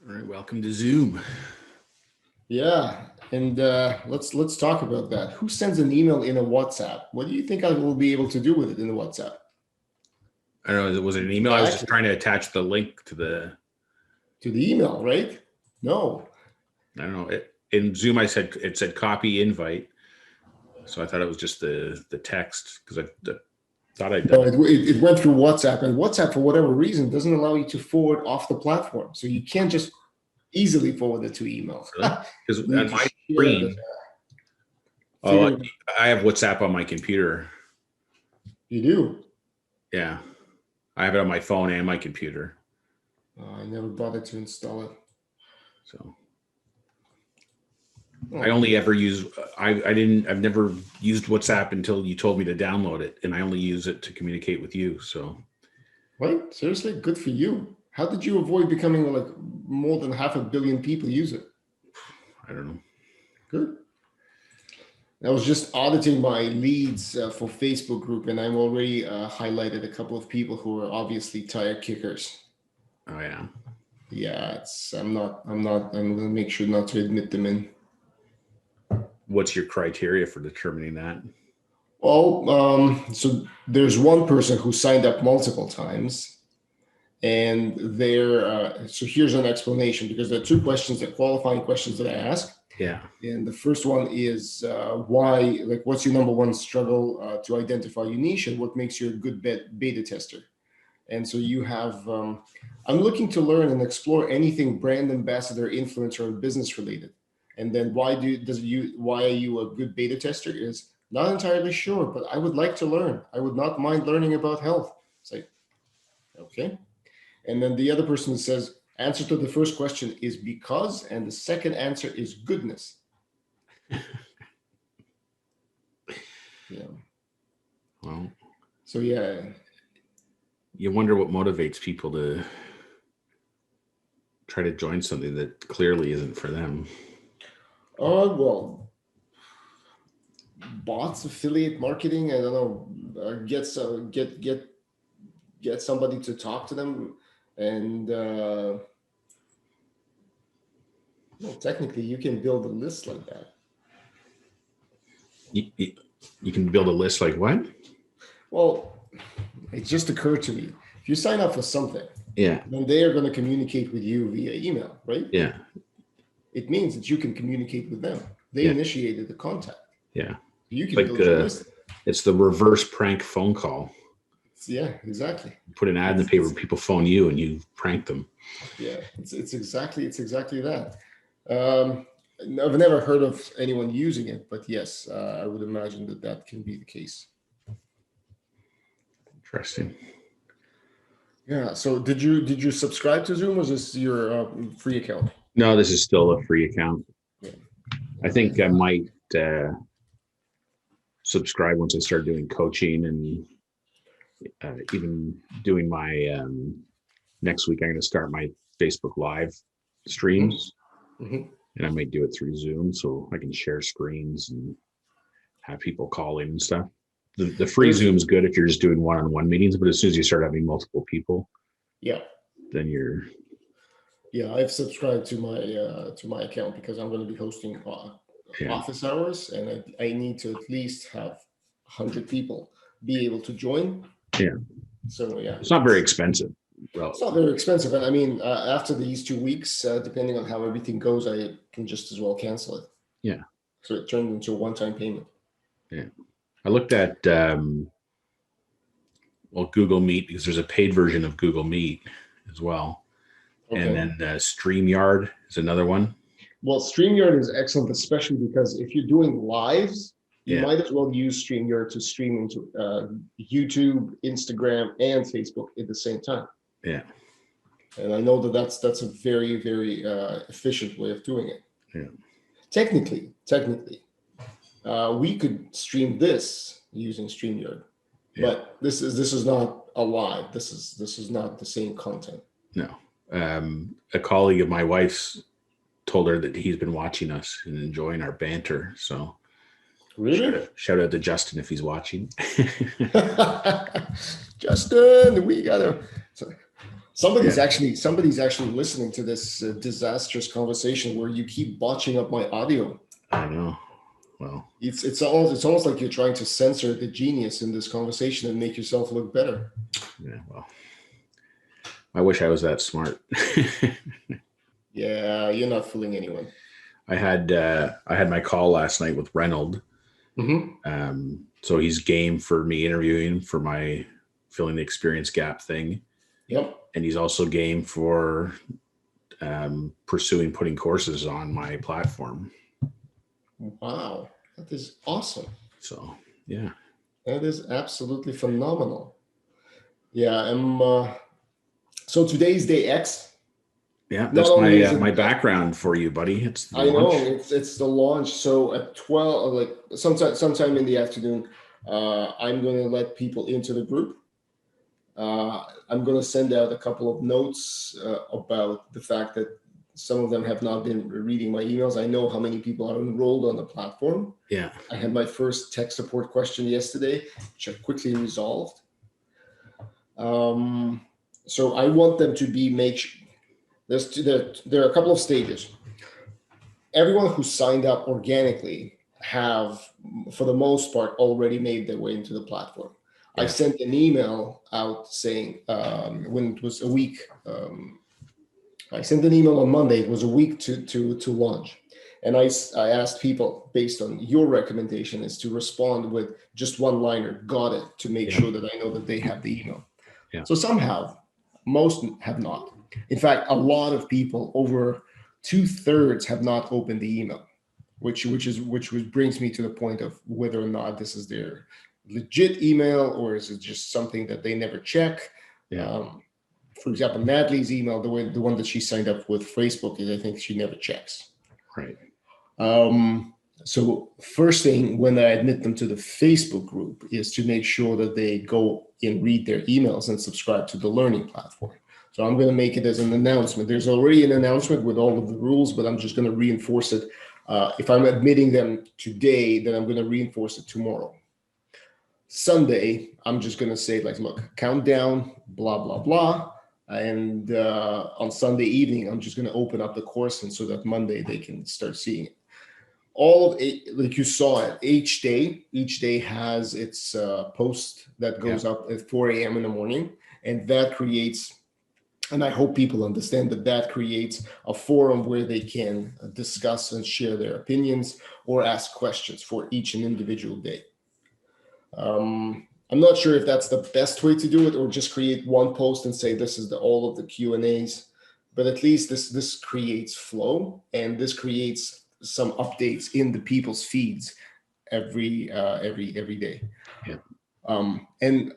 All right, welcome to Zoom. Yeah, and let's talk about that. Who sends an email in a WhatsApp? What do you think I will be able to do with it in the WhatsApp? I don't know, was it an email? I was just trying to attach the link to the email, right? No. I don't know. In Zoom, it said copy invite, so I thought it was just the text because I thought I'd done it went through WhatsApp, and WhatsApp, for whatever reason, doesn't allow you to forward off the platform, so you can't just easily forward it to email. Because on my screen, I have WhatsApp on my computer. You do? Yeah, I have it on my phone and my computer. I never bothered to install it. So I only ever use I've never used WhatsApp until you told me to download it, and I only use it to communicate with you. So what? Seriously? Good for you. How did you avoid becoming like more than 500 million people use it? I don't know. Good. I was just auditing my leads for Facebook group, and I've already highlighted a couple of people who are obviously tire kickers. Oh yeah. Yeah, I'm going to make sure not to admit them in. What's your criteria for determining that? Well, so there's one person who signed up multiple times, and so here's an explanation, because there are two questions, the qualifying questions that I ask. Yeah. And the first one is why, like, what's your number one struggle to identify your niche, and what makes you a good beta tester? And so you have, I'm looking to learn and explore anything brand ambassador, influencer, or business related. And then why are you a good beta tester? Is not entirely sure, but I would like to learn. I would not mind learning about health. It's like, okay. And then the other person says, answer to the first question is because, and the second answer is goodness. Yeah. Well. So yeah. You wonder what motivates people to try to join something that clearly isn't for them. Well, bots, affiliate marketing. I don't know. Get somebody to talk to them, and well, technically, you can build a list like that. You can build a list like what? Well, it just occurred to me. If you sign up for something, yeah, then they are going to communicate with you via email, right? Yeah. It means that you can communicate with them. They initiated the contact. Yeah. You can build your list. It's the reverse prank phone call. Yeah, exactly. You put an ad in the paper, people phone you, and you prank them. Yeah, it's exactly that. I've never heard of anyone using it, but yes, I would imagine that can be the case. Interesting. Yeah. So did you subscribe to Zoom, or is this your free account? No, this is still a free account. Yeah. I think I might subscribe once I start doing coaching, and even doing my next week. I'm going to start my Facebook Live streams, and I might do it through Zoom so I can share screens and have people call in and stuff. The free Zoom is good if you're just doing one-on-one meetings, but as soon as you start having multiple people, then you're. Yeah, I've subscribed to my account because I'm going to be hosting office hours, and I need to at least have 100 people be able to join. Yeah. So yeah, it's not very expensive. Well, it's not very expensive, and I mean, after these 2 weeks, depending on how everything goes, I can just as well cancel it. Yeah. So it turned into a one-time payment. Yeah. I looked at Google Meet, because there's a paid version of Google Meet as well. Okay. And then StreamYard is another one. Well, StreamYard is excellent, especially because if you're doing lives, you might as well use StreamYard to stream into YouTube, Instagram, and Facebook at the same time. Yeah. And I know that's a very, very efficient way of doing it. Yeah. Technically, we could stream this using StreamYard, but this is not a live. This is not the same content. No. A colleague of my wife's told her that he's been watching us and enjoying our banter. So really, shout out to Justin if he's watching. Justin, we gotta. Somebody's actually listening to this disastrous conversation where you keep botching up my audio. I know. Well, it's almost like you're trying to censor the genius in this conversation and make yourself look better. Yeah, well, I wish I was that smart. Yeah, you're not fooling anyone. I had my call last night with Reynold. Mm-hmm. So he's game for me interviewing for my filling the experience gap thing. Yep. And he's also game for pursuing putting courses on my platform. Wow, that is awesome. So yeah, that is absolutely phenomenal. Yeah, I'm. So today's day X. Yeah, that's my background for you, buddy. It's the launch. It's the launch. So at 12, like sometime in the afternoon, I'm going to let people into the group. I'm going to send out a couple of notes about the fact that some of them have not been reading my emails. I know how many people are enrolled on the platform. Yeah. I had my first tech support question yesterday, which I quickly resolved. So I want them to be there are a couple of stages. Everyone who signed up organically have, for the most part, already made their way into the platform. Yeah. I sent an email out saying when it was a week. I sent an email on Monday. It was a week to launch, and I asked people based on your recommendation is to respond with just one liner. Got it, to make sure that I know that they have the email. Yeah. So some have, most have not. In fact, a lot of people, over 2/3, have not opened the email, which brings me to the point of whether or not this is their legit email or is it just something that they never check. Yeah. For example, Natalie's email, the one that she signed up with Facebook, is I think she never checks. Right. So first thing when I admit them to the Facebook group is to make sure that they go and read their emails and subscribe to the learning platform. So I'm going to make it as an announcement. There's already an announcement with all of the rules, but I'm just going to reinforce it. If I'm admitting them today, then I'm going to reinforce it tomorrow. Sunday, I'm just going to say, like, look, countdown, blah, blah, blah. And on Sunday evening, I'm just going to open up the course, and so that Monday they can start seeing it. All of it, like you saw it, each day has its post that goes up at 4 a.m. in the morning, and that creates, and I hope people understand that creates a forum where they can discuss and share their opinions or ask questions for each and individual day. I'm not sure if that's the best way to do it, or just create one post and say this is all of the Q&As, but at least this creates flow, and this creates some updates in the people's feeds every day. Yeah. And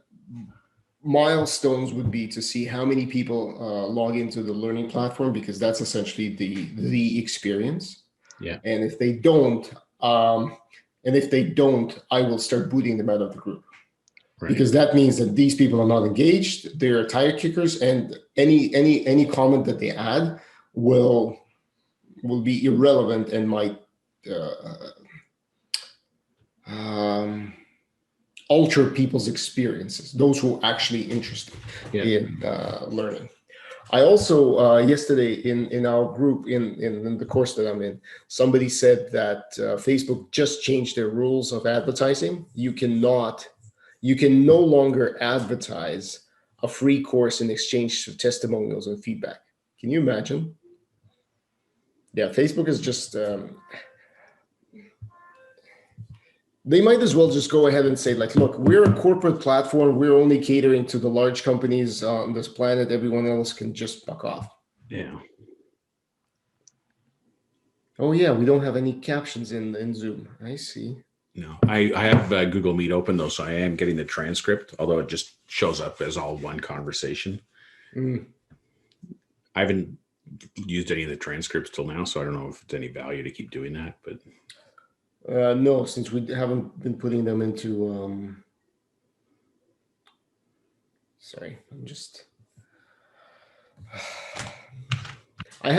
milestones would be to see how many people log into the learning platform, because that's essentially the experience. Yeah. And if they don't, I will start booting them out of the group. Right. Because that means that these people are not engaged. They're tire kickers, and any comment that they add will be irrelevant and might alter people's experiences, those who are actually interested in learning. I also yesterday in our group in the course that I'm in, somebody said that Facebook just changed their rules of advertising. You can no longer advertise a free course in exchange for testimonials and feedback. Can you imagine? Yeah, Facebook is just, they might as well just go ahead and say, like, look, we're a corporate platform. We're only catering to the large companies on this planet. Everyone else can just fuck off. Yeah. Oh, yeah, we don't have any captions in Zoom. I see. No, I have Google Meet open, though, so I am getting the transcript, although it just shows up as all one conversation. I haven't used any of the transcripts till now, so I don't know if it's any value to keep doing that. But no, since we haven't been putting them into. Sorry, I'm just. I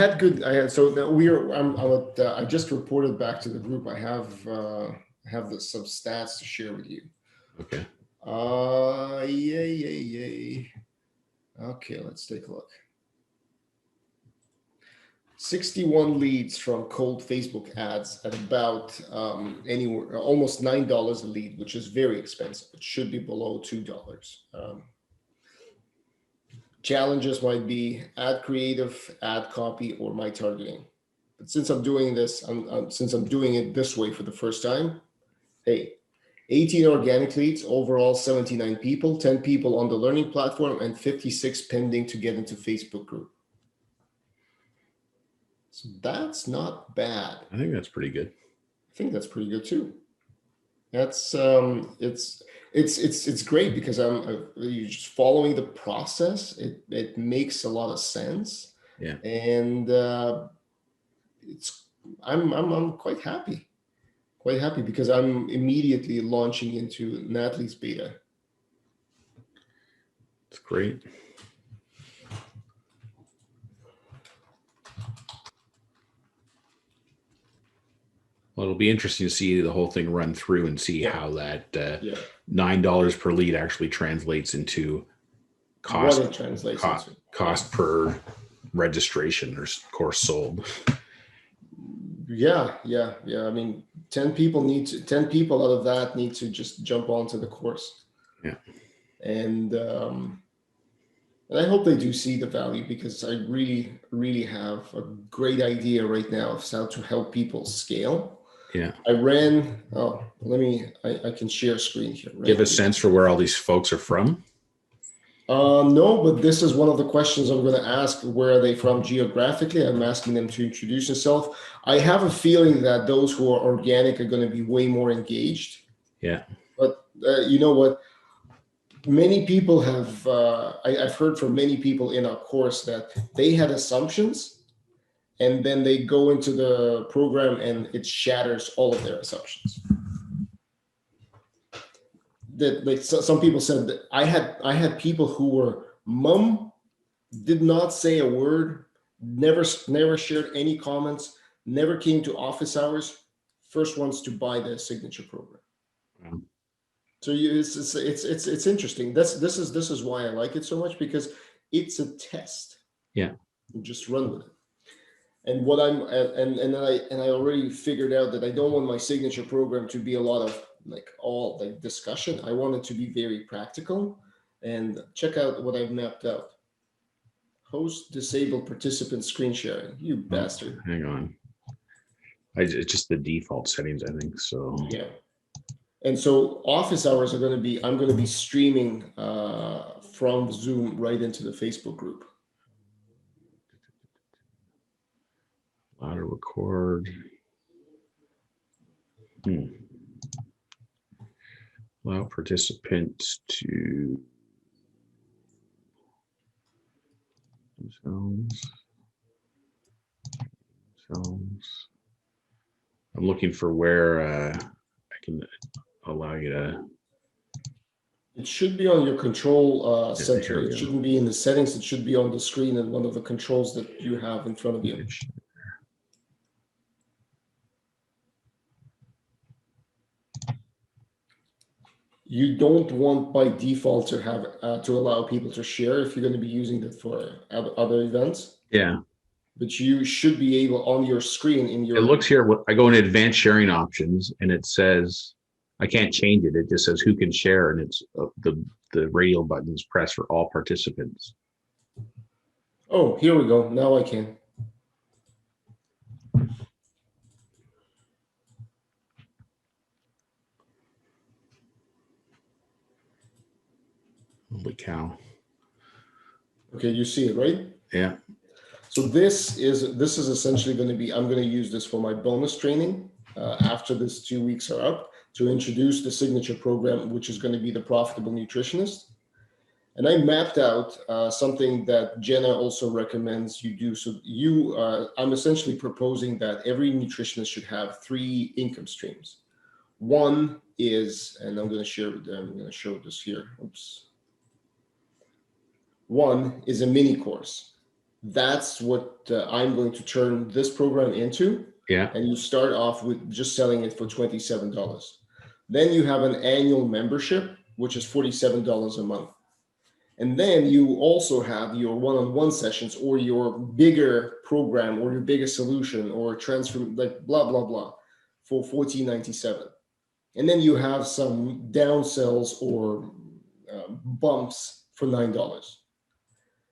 just reported back to the group. I have some stats to share with you. Okay. Yay. Okay, let's take a look. 61 leads from cold Facebook ads at about anywhere almost $9 a lead, which is very expensive. It should be below $2. Challenges might be ad creative, ad copy, or my targeting. But since I'm doing this, since I'm doing it this way for the first time, hey, 18 organic leads, overall 79 people, 10 people on the learning platform, and 56 pending to get into Facebook group. So that's not bad. I think that's pretty good. I think that's pretty good too. That's it's great because you're just following the process. It makes a lot of sense. Yeah. And I'm quite happy because I'm immediately launching into Natalie's beta. It's great. Well, it'll be interesting to see the whole thing run through and see how that $9 per lead actually translates into cost. What it translates into. Cost per registration or course sold. Yeah. I mean, 10 people out of that need to just jump onto the course. Yeah. And I hope they do see the value, because I really, really have a great idea right now of how to help people scale. Yeah. I ran, I can share screen here. Right? Give a sense for where all these folks are from? No, but this is one of the questions I'm going to ask. Where are they from geographically? I'm asking them to introduce themselves. I have a feeling that those who are organic are going to be way more engaged. Yeah. But you know what? Many people have, I've heard from many people in our course that they had assumptions, and then they go into the program and it shatters all of their assumptions. That, like, some people said that I had people who were mum, did not say a word, never shared any comments, never came to office hours, first ones to buy the signature program. Wow. So it's interesting. This is why I like it so much, because it's a test. Yeah. You just run with it. And what I already figured out that I don't want my signature program to be a lot of all discussion. I want it to be very practical. And check out what I've mapped out. Host disabled participant screen sharing. You bastard. Hang on. It's just the default settings, I think. So yeah. And so office hours are going to be, I'm going to be streaming from Zoom right into the Facebook group. Allow to record. Allow participants to themselves. I'm looking for where I can allow you to. It should be on your control center. It shouldn't be in the settings. It should be on the screen and one of the controls that you have in front of you. You don't want by default to have to allow people to share if you're going to be using it for other events. Yeah. But you should be able on your screen in your. It looks here. I go into advanced sharing options, and it says I can't change it. It just says who can share, and it's the radial button is pressed for all participants. Oh, here we go. Now I can. Holy cow. Okay, you see it, right? Yeah. So this is essentially going to be, I'm going to use this for my bonus training after this 2 weeks are up, to introduce the signature program, which is going to be the Profitable Nutritionist. And I mapped out something that Jenna also recommends you do. So I'm essentially proposing that every nutritionist should have 3 income streams. One is, and I'm going to share this here. Oops. One is a mini course. That's what I'm going to turn this program into. Yeah. And you start off with just selling it for $27. Then you have an annual membership, which is $47 a month. And then you also have your one-on-one sessions or your bigger program or your bigger solution or transfer, like blah, blah, blah, for $14.97. And then you have some downsells or bumps for $9.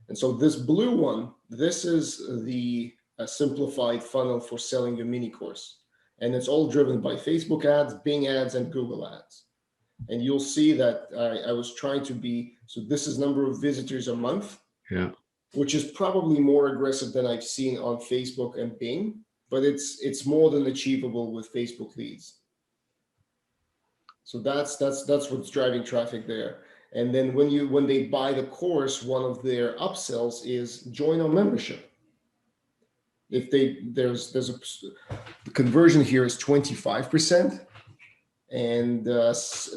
And so this blue one, this is the simplified funnel for selling your mini course. And it's all driven by Facebook ads, Bing ads, and Google ads. And you'll see that I was trying to be, so this is number of visitors a month, Yeah. which is probably more aggressive than I've seen on Facebook and Bing, but it's more than achievable with Facebook leads. So that's what's driving traffic there. And then when they buy the course, one of their upsells is join our membership. If there's the conversion here is 25%. And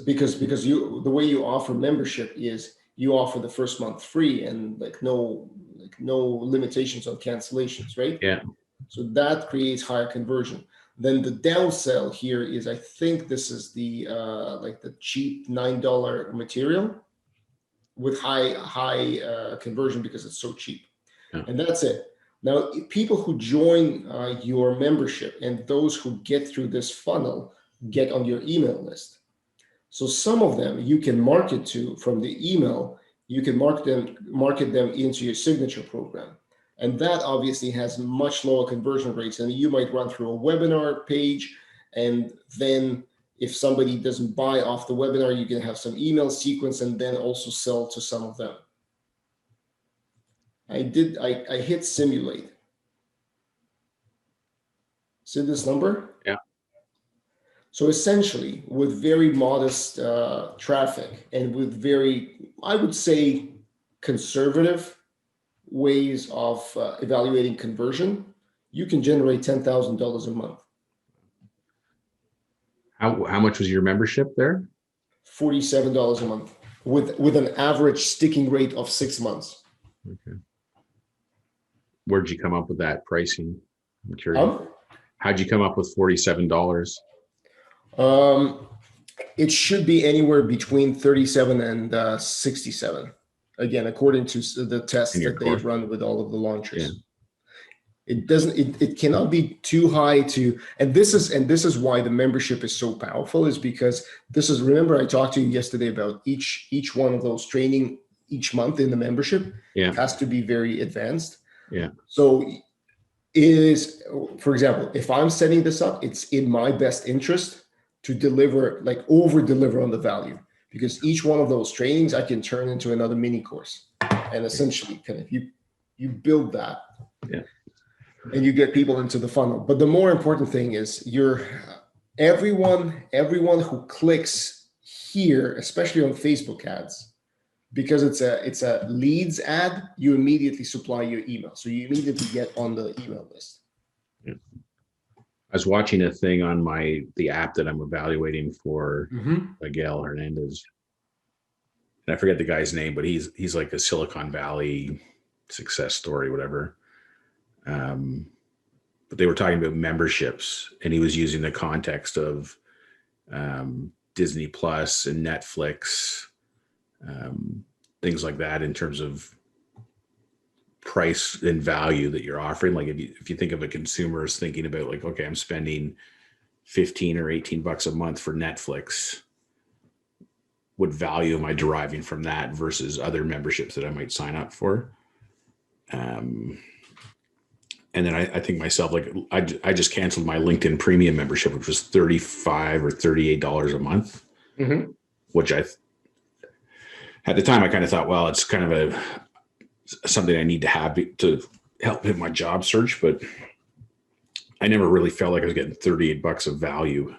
because the way you offer membership is you offer the first month free and no limitations on cancellations, right? Yeah. So that creates higher conversion. Then the downsell here is, I think this is the the cheap $9 material with high conversion because it's so cheap. Yeah. And that's it. Now, people who join your membership and those who get through this funnel get on your email list. So some of them you can market to from the email. You can market them into your signature program. And that obviously has much lower conversion rates. And you might run through a webinar page. And then if somebody doesn't buy off the webinar, you can have some email sequence and then also sell to some of them. I hit simulate. See this number? Yeah. So essentially, with very modest traffic and with very, I would say, conservative ways of evaluating conversion, you can generate $10,000 a month. How much was your membership there? $47 a month with an average sticking rate of 6 months. Okay. Where'd you come up with that pricing? I'm curious. How'd you come up with $47? It should be anywhere between 37 and 67. Again, according to the tests that they've run with all of the launchers. Yeah. It cannot be too high and this is why the membership is so powerful, is because remember I talked to you yesterday about each one of those training each month in the membership. Yeah. Has to be very advanced. Yeah. So is, for example, if I'm setting this up, it's in my best interest to deliver, over deliver on the value, because each one of those trainings I can turn into another mini course, and essentially kind of you build that. Yeah. And you get people into the funnel. But the more important thing is everyone who clicks here, especially on Facebook ads, because it's a leads ad, you immediately supply your email. So you immediately get on the email list. Yeah. I was watching a thing on the app that I'm evaluating for Miguel Hernandez. And I forget the guy's name, but he's like a Silicon Valley success story, whatever. But they were talking about memberships, and he was using the context of Disney Plus and Netflix, things like that in terms of price and value that you're offering. Like if you think of a consumer as thinking about like, okay, I'm spending 15 or 18 bucks a month for Netflix. What value am I deriving from that versus other memberships that I might sign up for? And then I think myself, like I just canceled my LinkedIn premium membership, which was $35 or $38 a month, which at the time I kind of thought, well, it's kind of something I need to have to help in my job search, but I never really felt like I was getting $38 of value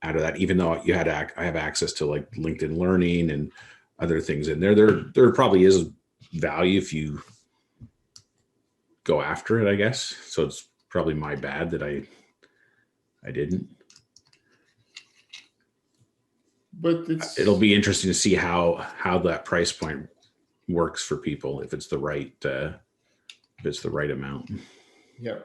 out of that, even though I have access to like LinkedIn Learning and other things in there. There probably is value if you go after it, I guess. So it's probably my bad that I didn't. But it'll be interesting to see how that price point works for people, if it's the right amount. Yeah.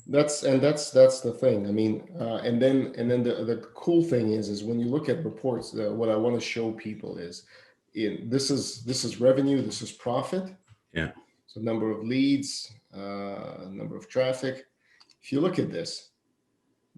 That's the thing. I mean, and then the cool thing is when you look at reports, what I want to show people is in this is revenue, this is profit. Yeah. So number of leads, number of traffic. If you look at this,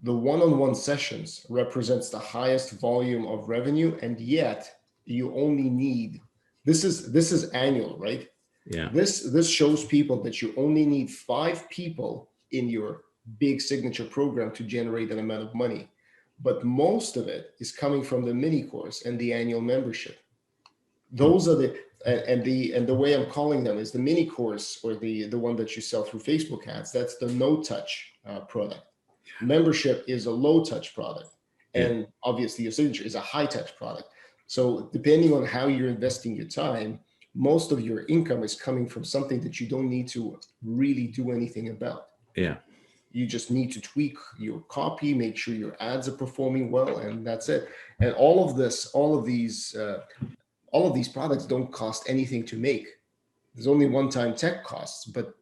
the one-on-one sessions represents the highest volume of revenue, and yet you only need, this is annual, right? Yeah. This shows people that you only need 5 people in your big signature program to generate that amount of money. But most of it is coming from the mini course and the annual membership. Those are the way I'm calling them is the mini course, or the one that you sell through Facebook ads. That's the no touch product. Membership is a low touch product, and obviously your signature is a high touch product. So depending on how you're investing your time, most of your income is coming from something that you don't need to really do anything about. Yeah. You just need to tweak your copy, make sure your ads are performing well, and that's it. And all of these products don't cost anything to make. There's only one-time tech costs, but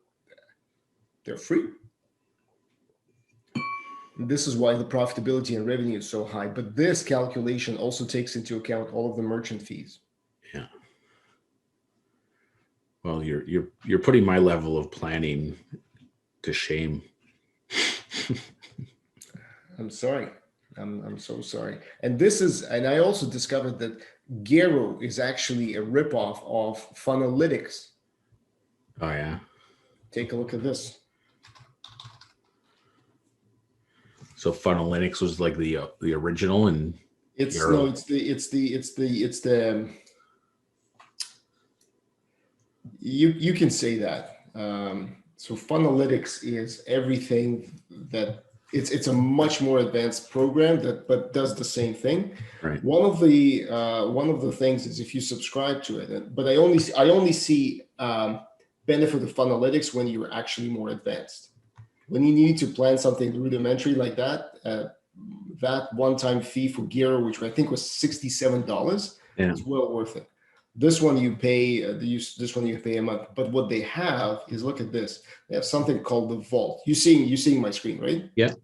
they're free. This is why the profitability and revenue is so high. But this calculation also takes into account all of the merchant fees. Yeah. Well, you're putting my level of planning to shame. I'm sorry. I'm so sorry. And I also discovered that Gero is actually a ripoff of Funnelytics. Oh yeah. Take a look at this. So Funnelytics was like the original, and you can say that. So Funnelytics is everything that it's a much more advanced program but does the same thing. Right. One of the things is if you subscribe to it, but I only see benefit of Funnelytics when you're actually more advanced. When you need to plan something rudimentary like that, that one-time fee for Gero, which I think was $67, is well worth it. This one you pay a month. But what they have is, look at this. They have something called the Vault. You're seeing my screen, right? Yeah.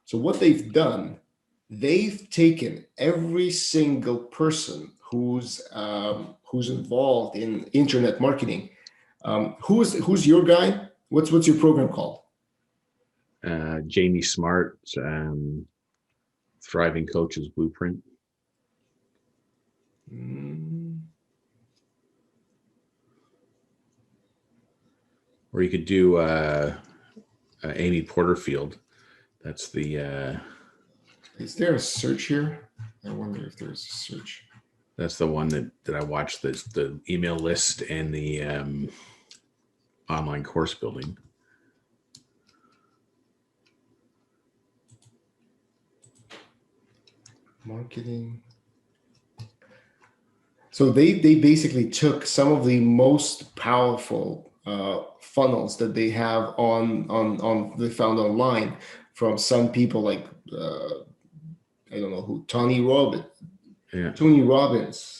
So what they've done, they've taken every single person who's involved in internet marketing. Who's your guy? What's your program called? Jamie Smart's Thriving Coaches Blueprint. Or you could do Amy Porterfield. That's the. Is there a search here? I wonder if there's a search. That's the one that I watched. The email list and the online course building. Marketing. So they basically took some of the most powerful funnels that they have they found online from some people like I don't know who, Tony Robbins,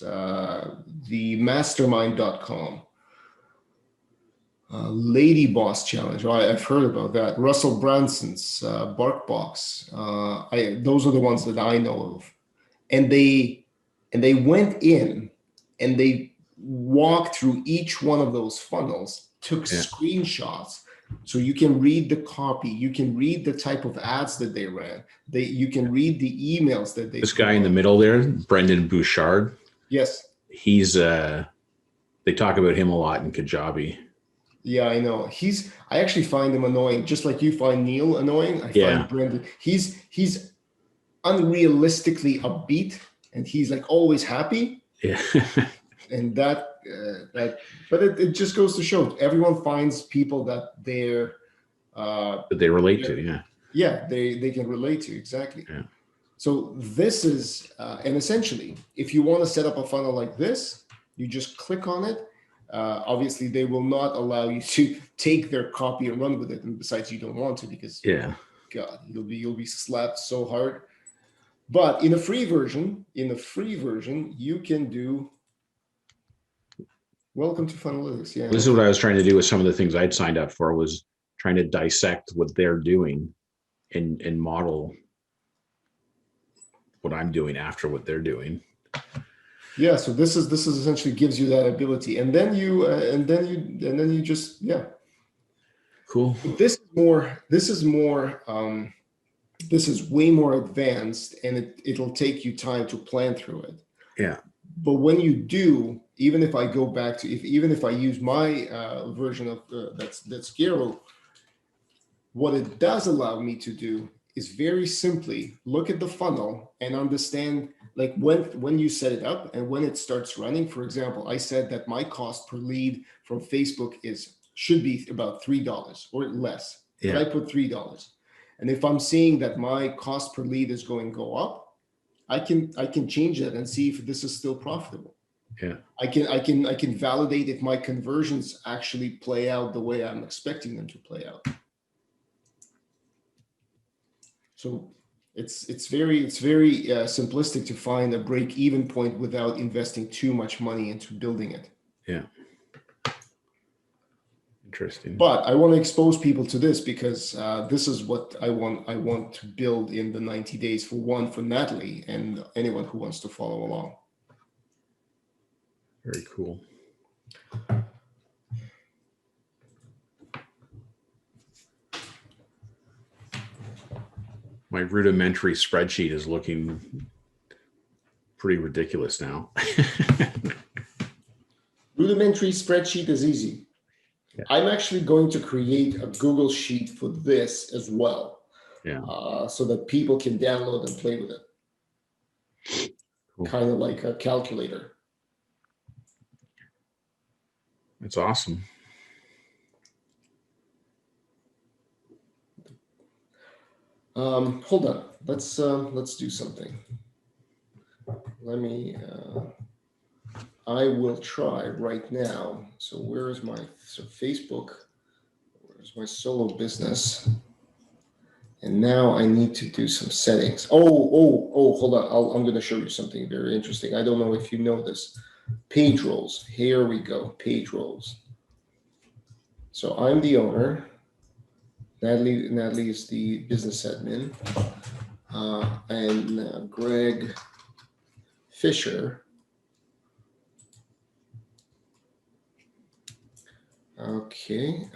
the mastermind.com, Lady Boss Challenge. I've heard about that. Russell Branson's BarkBox. Those are the ones that I know of, and they went in and they walked through each one of those funnels, took screenshots, so you can read the copy, you can read the type of ads that they ran, you can read the emails that they. This guy in the middle there, Brendan Bouchard. Yes. He's they talk about him a lot in Kajabi. Yeah, I know. I actually find him annoying, just like you find Neil annoying. I find Brendan. He's unrealistically upbeat, and he's like always happy. Yeah. And but it just goes to show everyone finds people that they're that they relate to. Yeah, they can relate to, exactly. Yeah. So this is and essentially, if you want to set up a funnel like this, you just click on it. Obviously, they will not allow you to take their copy and run with it. And besides, you don't want to, because God, you'll be slapped so hard. But in a free version, you can do. Welcome to Funnelytics. Yeah. This is what I was trying to do with some of the things I'd signed up for, was trying to dissect what they're doing and model what I'm doing after what they're doing. Yeah, so this is essentially gives you that ability, and then you just, yeah. Cool. But this is way more advanced, and it'll take you time to plan through it. Yeah. But when you do, even if I go back to, even if I use my version of that's Gero, what it does allow me to do is very simply look at the funnel and understand, like, when you set it up and when it starts running. For example, I said that my cost per lead from Facebook should be about $3 or less, but I put $3. And if I'm seeing that my cost per lead is going to go up, I can change that and see if this is still profitable. Yeah. I can validate if my conversions actually play out the way I'm expecting them to play out. So it's very simplistic to find a break-even point without investing too much money into building it. Yeah. Interesting. But I want to expose people to this because this is what I want to build in the 90 days, for Natalie and anyone who wants to follow along. Very cool. My rudimentary spreadsheet is looking pretty ridiculous now. Rudimentary spreadsheet is easy. Yeah. I'm actually going to create a Google Sheet for this as well. Yeah. So that people can download and play with it. Cool. Kind of like a calculator. That's awesome. Hold on. Let's do something. Let me. I will try right now. So where is my Facebook? Where's my solo business? And now I need to do some settings. Oh! Hold on. I'm going to show you something very interesting. I don't know if you know this. Page roles. Here we go. Page roles. So I'm the owner. Natalie is the business admin, and Greg Fisher. Okay,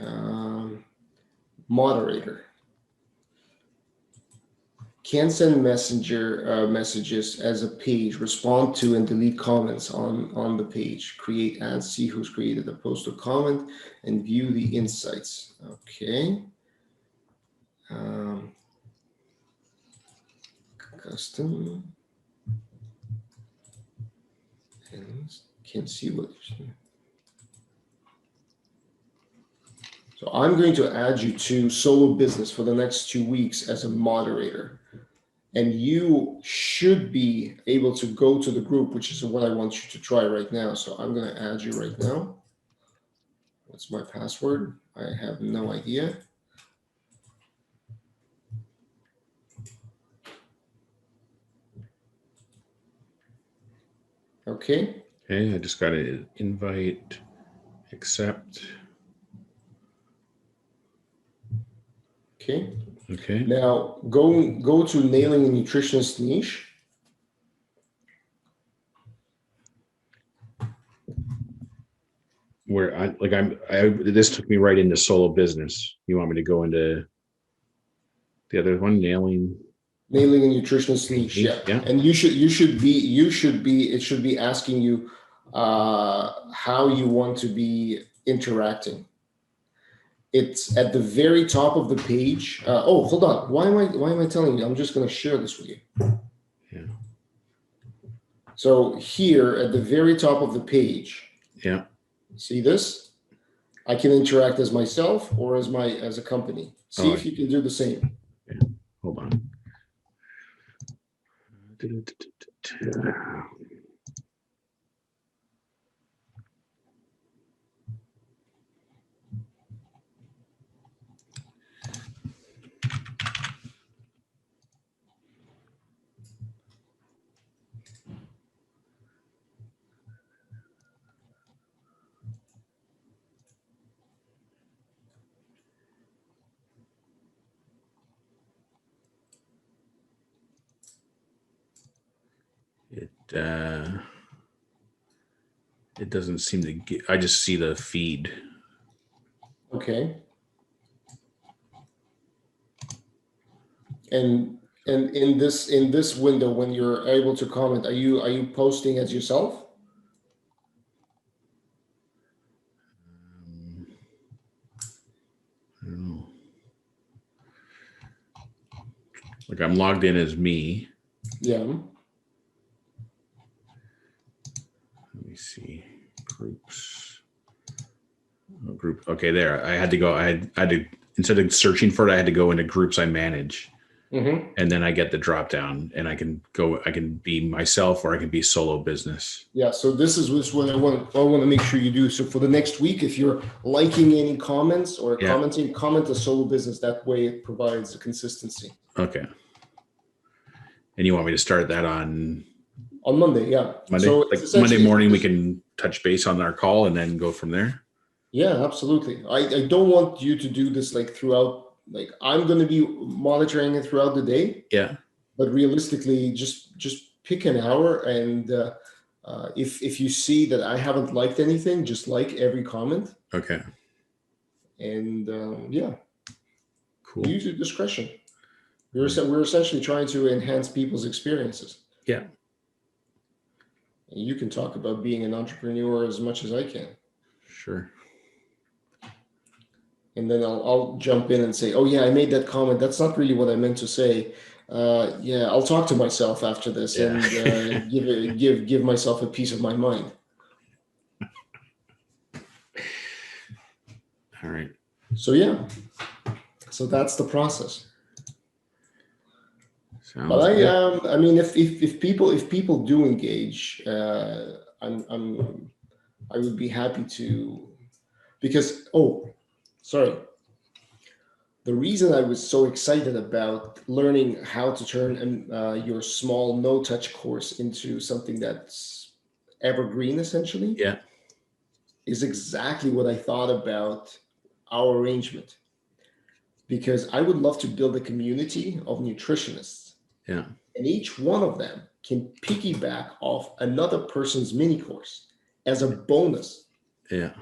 moderator. Can send messages as a page, respond to and delete comments on the page, create ads, see who's created a post or comment, and view the insights. Okay. Custom. And can see what. So I'm going to add you to Solo Business for the next 2 weeks as a moderator. And you should be able to go to the group, which is what I want you to try right now. So I'm going to add you right now. What's my password? I have no idea. Okay. Okay, I just got an invite, accept. Okay. Okay. Now go to nailing a nutritionist niche. Where this took me right into Solo Business. You want me to go into the other one, nailing a nutritionist niche? Yeah. And it should be asking you how you want to be interacting. It's at the very top of the page. Hold on. Why am I telling you? I'm just going to share this with you. Yeah. So here at the very top of the page. Yeah. See this? I can interact as myself or as a company. See if you can do the same. Yeah. Hold on. It doesn't seem to get, I just see the feed. Okay. And in this window, when you're able to comment, are you posting as yourself? I don't know. Like I'm logged in as me. Yeah. Let me see. Groups. Oh, group. Okay, there. I had to instead of searching for it, I had to go into groups I manage. Mm-hmm. And then I get the drop down and I can be myself or I can be solo business. Yeah, so this is what I want to make sure you do. So for the next week, if you're liking any comments or commenting, comment the solo business. That way it provides a consistency. Okay. And you want me to start that on Monday? Yeah. Monday? So like Monday morning, we can touch base on our call and then go from there? Yeah, absolutely. I don't want you to do this like throughout, like I'm going to be monitoring it throughout the day. Yeah. But realistically, just pick an hour, and if you see that I haven't liked anything, just like every comment. Okay. And yeah, cool. Use your discretion. We're essentially trying to enhance people's experiences. Yeah. And you can talk about being an entrepreneur as much as I can. Sure. And then I'll jump in and say, oh yeah, I made that comment. That's not really what I meant to say. Yeah, I'll talk to myself after this and give myself a piece of my mind. All right. So yeah, so that's the process. But I mean, if people do engage, I would be happy to, because sorry. The reason I was so excited about learning how to turn your small no-touch course into something that's evergreen, essentially, is exactly what I thought about our arrangement. Because I would love to build a community of nutritionists. Yeah. And each one of them can piggyback off another person's mini course as a bonus. Yeah.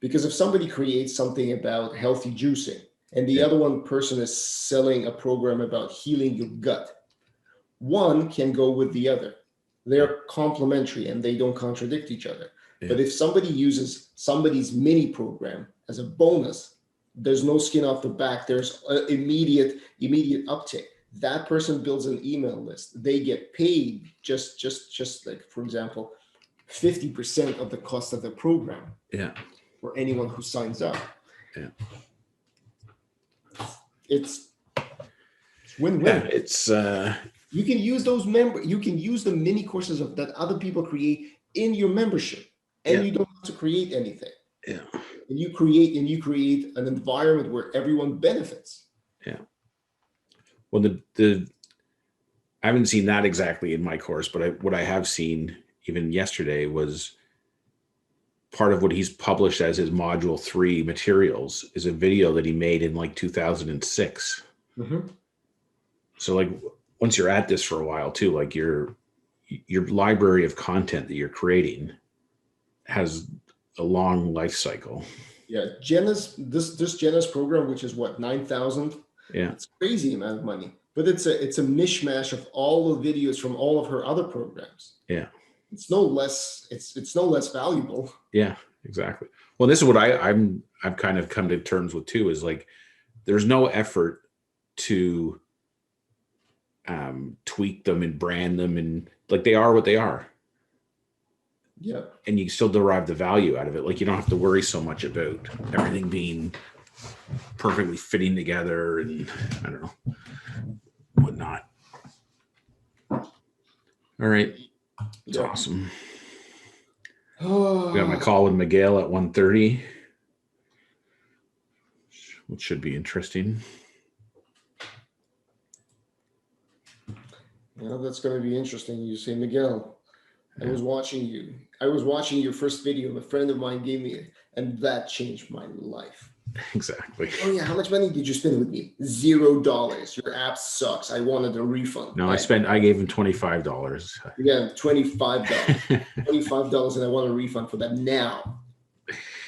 Because if somebody creates something about healthy juicing, and the other person is selling a program about healing your gut, one can go with the other. They're complementary and they don't contradict each other. Yeah. But if somebody uses somebody's mini program as a bonus, there's no skin off the back. There's immediate uptake. That person builds an email list. They get paid just like, for example, 50% of the cost of the program. Yeah. For anyone who signs up. Yeah. It's win-win. Yeah, it's you can use you can use the mini courses that other people create in your membership, and you don't have to create anything. Yeah. And you create an environment where everyone benefits. Yeah. Well, the I haven't seen that exactly in my course, but what I have seen even yesterday was part of what he's published as his module 3 materials is a video that he made in like 2006. Mm-hmm. So like once you're at this for a while too, like your library of content that you're creating has a long life cycle. Yeah. Jenna's Jenna's program, which is what, 9,000. Yeah. It's crazy amount of money, but it's a mishmash of all the videos from all of her other programs. Yeah. It's no less valuable. Yeah, exactly. Well, this is what I've kind of come to terms with too, is like there's no effort to tweak them and brand them, and like they are what they are. Yeah. And you still derive the value out of it. Like you don't have to worry so much about everything being perfectly fitting together and I don't know, whatnot. All right. It's awesome. We got my call with Miguel at 1:30, which should be interesting. Yeah, that's going to be interesting. You say, Miguel, I was watching you. I was watching your first video. A friend of mine gave me it, and that changed my life. Exactly. Oh yeah, how much money did you spend with me? $0. Your app sucks. I wanted a refund. No, I gave him $25. Yeah, $25. $25, and I want a refund for that now.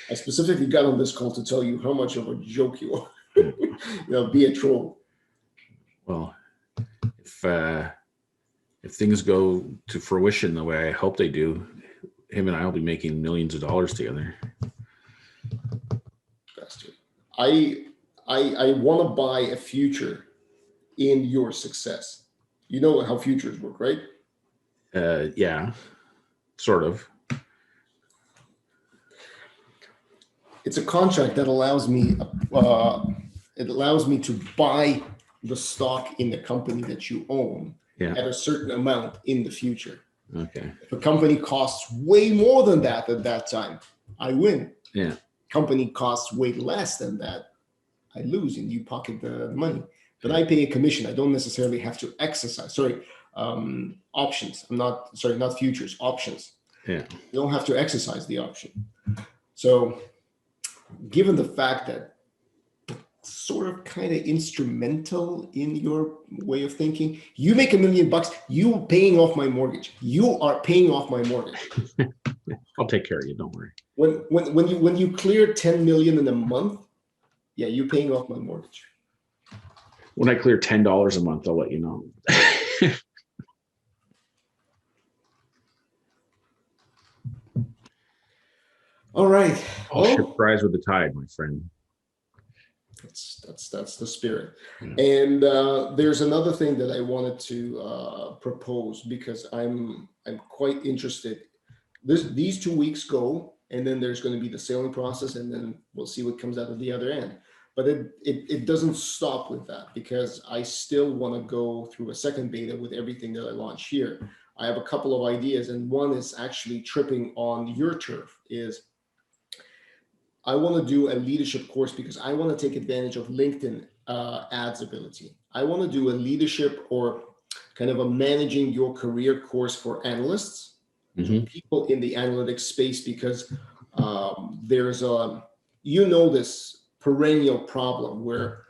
I specifically got on this call to tell you how much of a joke you are. Be a troll. Well, if things go to fruition the way I hope they do, him and I will be making millions of dollars together. Bastard. I want to buy a future in your success. You know how futures work, right? Yeah, sort of. It's a contract that allows me to buy the stock in the company that you own at a certain amount in the future. Okay. If a company costs way more than that at that time, I win. Yeah. Company costs way less than that, I lose, and you pocket the money. But I pay a commission. I don't necessarily have to exercise. Options. Not futures, options. Yeah. You don't have to exercise the option. So given the fact that sort of kind of instrumental in your way of thinking, you make $1 million, you paying off my mortgage. You are paying off my mortgage. I'll take care of you. Don't worry. When you clear 10 million in a month, yeah, you're paying off my mortgage. When I clear $10 a month, I'll let you know. All right. I'll ship rise with the tide, my friend. That's the spirit. And there's another thing that I wanted to propose, because I'm quite interested. These 2 weeks go, and then there's going to be the sailing process, and then we'll see what comes out of the other end. But it doesn't stop with that, because I still want to go through a second beta with everything that I launch here. I have a couple of ideas, and one is actually tripping on your turf. Is I want to do a leadership course, because I want to take advantage of LinkedIn ads ability. I want to do a leadership, or kind of a managing your career course for analysts, people in the analytics space, because there's this perennial problem where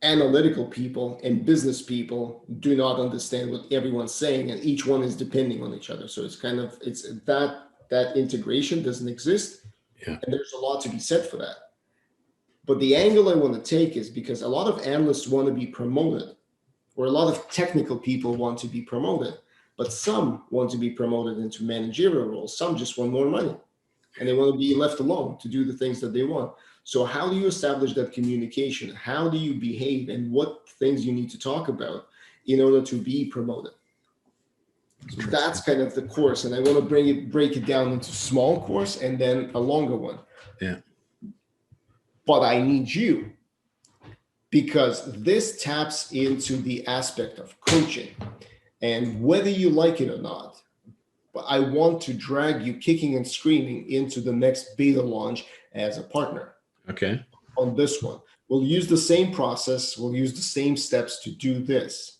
analytical people and business people do not understand what everyone's saying, and each one is depending on each other. So it's that integration doesn't exist. Yeah. And there's a lot to be said for that. But the angle I want to take is, because a lot of analysts want to be promoted, or a lot of technical people want to be promoted, but some want to be promoted into managerial roles. Some just want more money, and they want to be left alone to do the things that they want. So how do you establish that communication? How do you behave, and what things you need to talk about in order to be promoted? So that's kind of the course, and I want to break it down into small course and then a longer one. Yeah. But I need you, because this taps into the aspect of coaching, and whether you like it or not, but I want to drag you kicking and screaming into the next beta launch as a partner. Okay. On this one, we'll use the same process. We'll use the same steps to do this.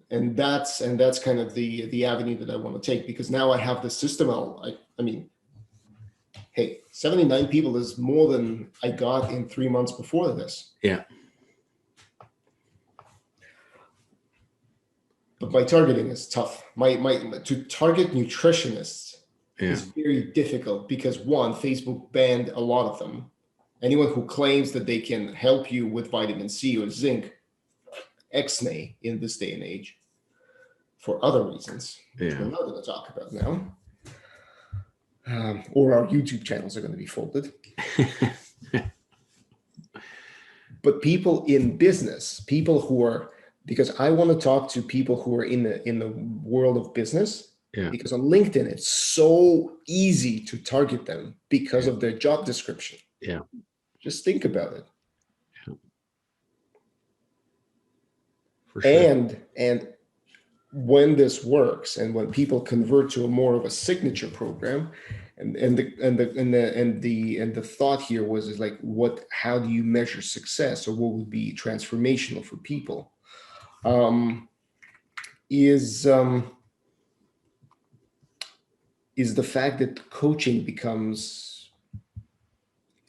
And that's kind of the avenue that I want to take, because now I have the system. I mean, hey, 79 people is more than I got in 3 months before this. Yeah. But my targeting is tough. To target nutritionists is very difficult, because one, Facebook banned a lot of them. Anyone who claims that they can help you with vitamin C or zinc, ex-nay in this day and age, for other reasons, which we're not going to talk about now, or our YouTube channels are going to be folded. But people in business, people who are, because I want to talk to people who are in the world of business, because on LinkedIn it's so easy to target them because of their job description. Yeah. Just think about it. Yeah. For sure. And when this works, and when people convert to a more of a signature program, and the thought here was like, how do you measure success, or what would be transformational for people? Is the fact that coaching becomes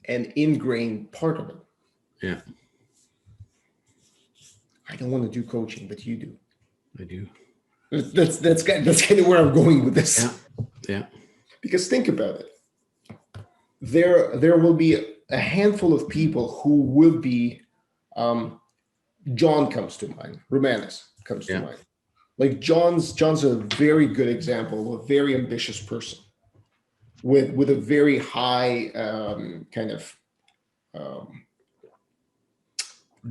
an ingrained part of it. Yeah. I don't want to do coaching, but you do. I do. That's kind of where I'm going with this. Yeah. Because think about it. There will be a handful of people who will be, John comes to mind, Romanis comes to mind. Like John's a very good example of a very ambitious person with a very high kind of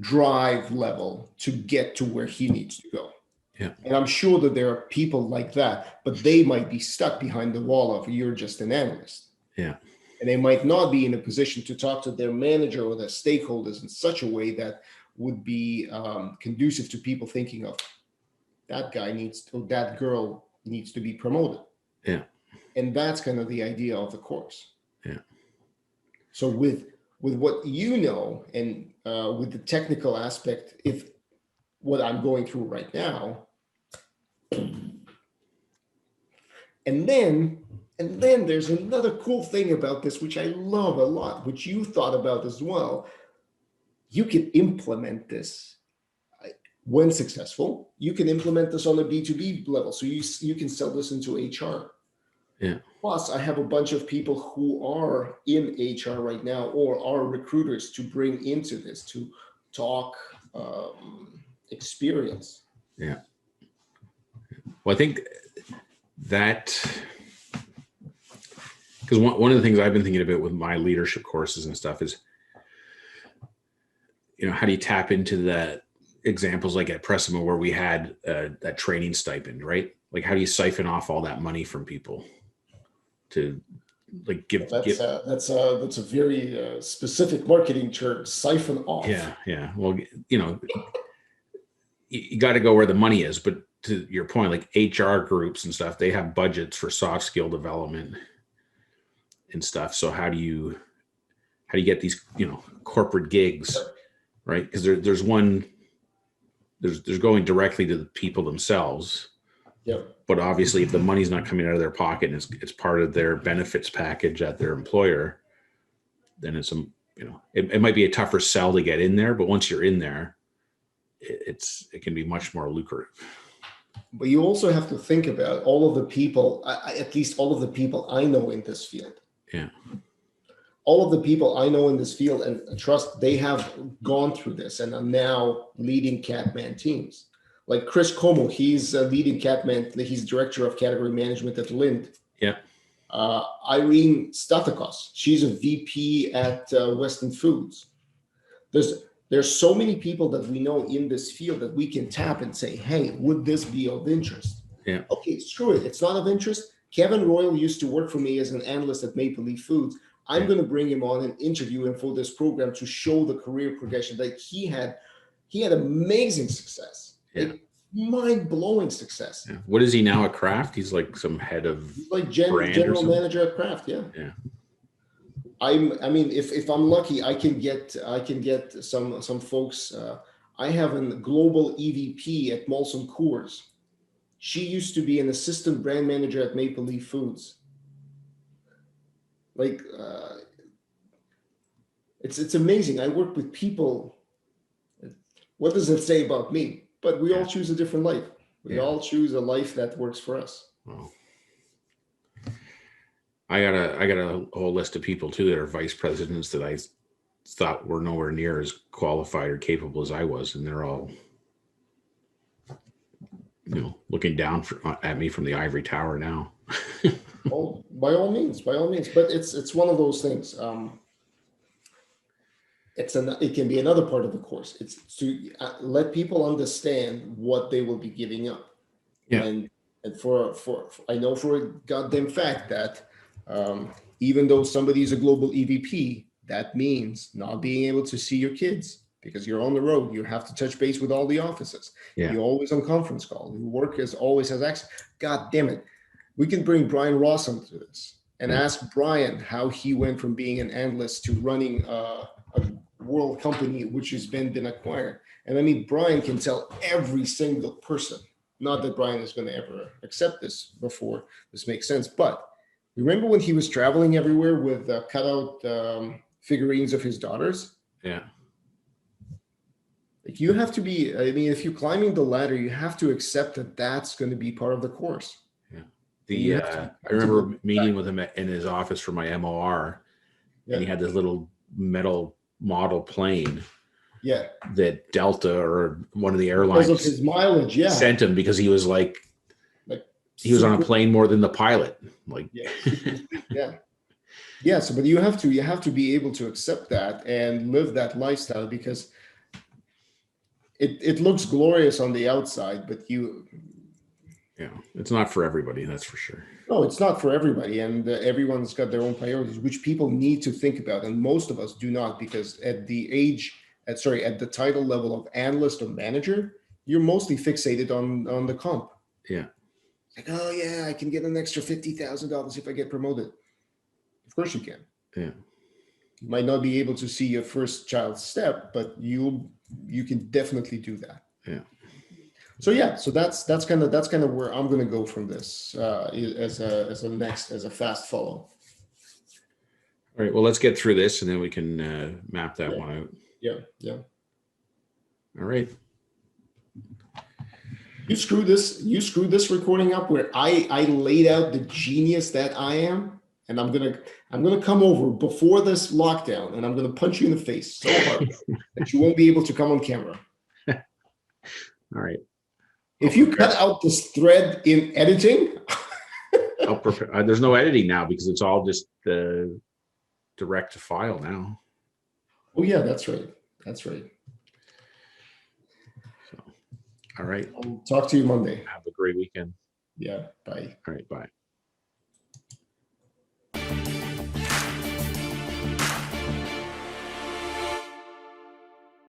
drive level to get to where he needs to go. Yeah. And I'm sure that there are people like that, but they might be stuck behind the wall of you're just an analyst. Yeah. And they might not be in a position to talk to their manager or their stakeholders in such a way that would be conducive to people thinking of that guy that girl needs to be promoted. Yeah. And that's kind of the idea of the course. Yeah. So with what you know and with the technical aspect, if what I'm going through right now, and then there's another cool thing about this, which I love a lot, which you thought about as well. You can implement this when successful. You can implement this on a B2B level. So you can sell this into HR. Yeah. Plus, I have a bunch of people who are in HR right now or are recruiters to bring into this to talk experience. Yeah. Well, I think that, because one of the things I've been thinking about with my leadership courses and stuff is, how do you tap into that examples like at Pressima where we had that training stipend, right? Like, how do you siphon off all that money from people to like give? That's a very specific marketing term, siphon off. Yeah. Well, you got to go where the money is, but to your point, like HR groups and stuff, they have budgets for soft skill development and stuff. So how do you get these, corporate gigs, right? Because there's going directly to the people themselves. Yep. But obviously, if the money's not coming out of their pocket and it's part of their benefits package at their employer, then it's it might be a tougher sell to get in there. But once you're in there, it can be much more lucrative. But you also have to think about all of the people, at least all of the people I know in this field. Yeah. All of the people I know in this field, and trust, they have gone through this and are now leading Catman teams. Like Chris Como, he's leading Catman. He's director of category management at Lind. Yeah. Irene Stathakos, she's a VP at Weston Foods. There's so many people that we know in this field that we can tap and say, hey, would this be of interest? Yeah. Okay, screw it. It's not of interest. Kevin Royal used to work for me as an analyst at Maple Leaf Foods. I'm going to bring him on and interview him for this program to show the career progression that he had amazing success. Yeah. Like, mind-blowing success. Yeah. What is he now at Kraft? He's like some head of general manager at Kraft. Yeah. Yeah. I mean, if I'm lucky, I can get some folks. I have a global EVP at Molson Coors. She used to be an assistant brand manager at Maple Leaf Foods. Like, it's amazing. I work with people. What does it say about me? But we all choose a different life. We all choose a life that works for us. Wow. I got a whole list of people too that are vice presidents that I thought were nowhere near as qualified or capable as I was, and they're all, looking down at me from the ivory tower now. Well, by all means, but it's one of those things. It can be another part of the course. It's to let people understand what they will be giving up. Yeah. And for I know for a goddamn fact that even though somebody is a global EVP, that means not being able to see your kids because you're on the road. You have to touch base with all the offices. Yeah. You're always on conference call. Your work always has access. God damn it. We can bring Brian Ross into this and ask Brian how he went from being an analyst to running a world company which has been acquired. And I mean, Brian can tell every single person, not that Brian is going to ever accept this before this makes sense, but remember when he was traveling everywhere with cutout figurines of his daughters. Yeah. Like you have to be, I mean, if you're climbing the ladder, you have to accept that that's going to be part of the course. Yeah. I remember meeting with him in his office for my MOR, and he had this little metal model plane. Yeah. That Delta or one of the airlines because of his mileage, sent him because he was like he was on a plane more than the pilot. Like yeah. So, but you have to be able to accept that and live that lifestyle, because it looks glorious on the outside, but it's not for everybody, that's for sure. No, it's not for everybody, and everyone's got their own priorities, which people need to think about, and most of us do not, because at the title level of analyst or manager, you're mostly fixated on the comp. Yeah. Like, oh yeah, I can get an extra $50,000 if I get promoted. Of course you can. Yeah. You might not be able to see your first child's step, but you can definitely do that. Yeah. So that's kind of where I'm going to go from this as a fast follow. All right. Well, let's get through this, and then we can map that one out. Yeah. All right. You screw this recording up where I laid out the genius that I am, and I'm gonna come over before this lockdown, and I'm gonna punch you in the face so hard that you won't be able to come on camera. All right. If you cut out this thread in editing, I'll prepare. There's no editing now because it's all just direct to file now. Oh yeah, that's right. So, all right. I'll talk to you Monday. Have a great weekend. Yeah. Bye. All right. Bye.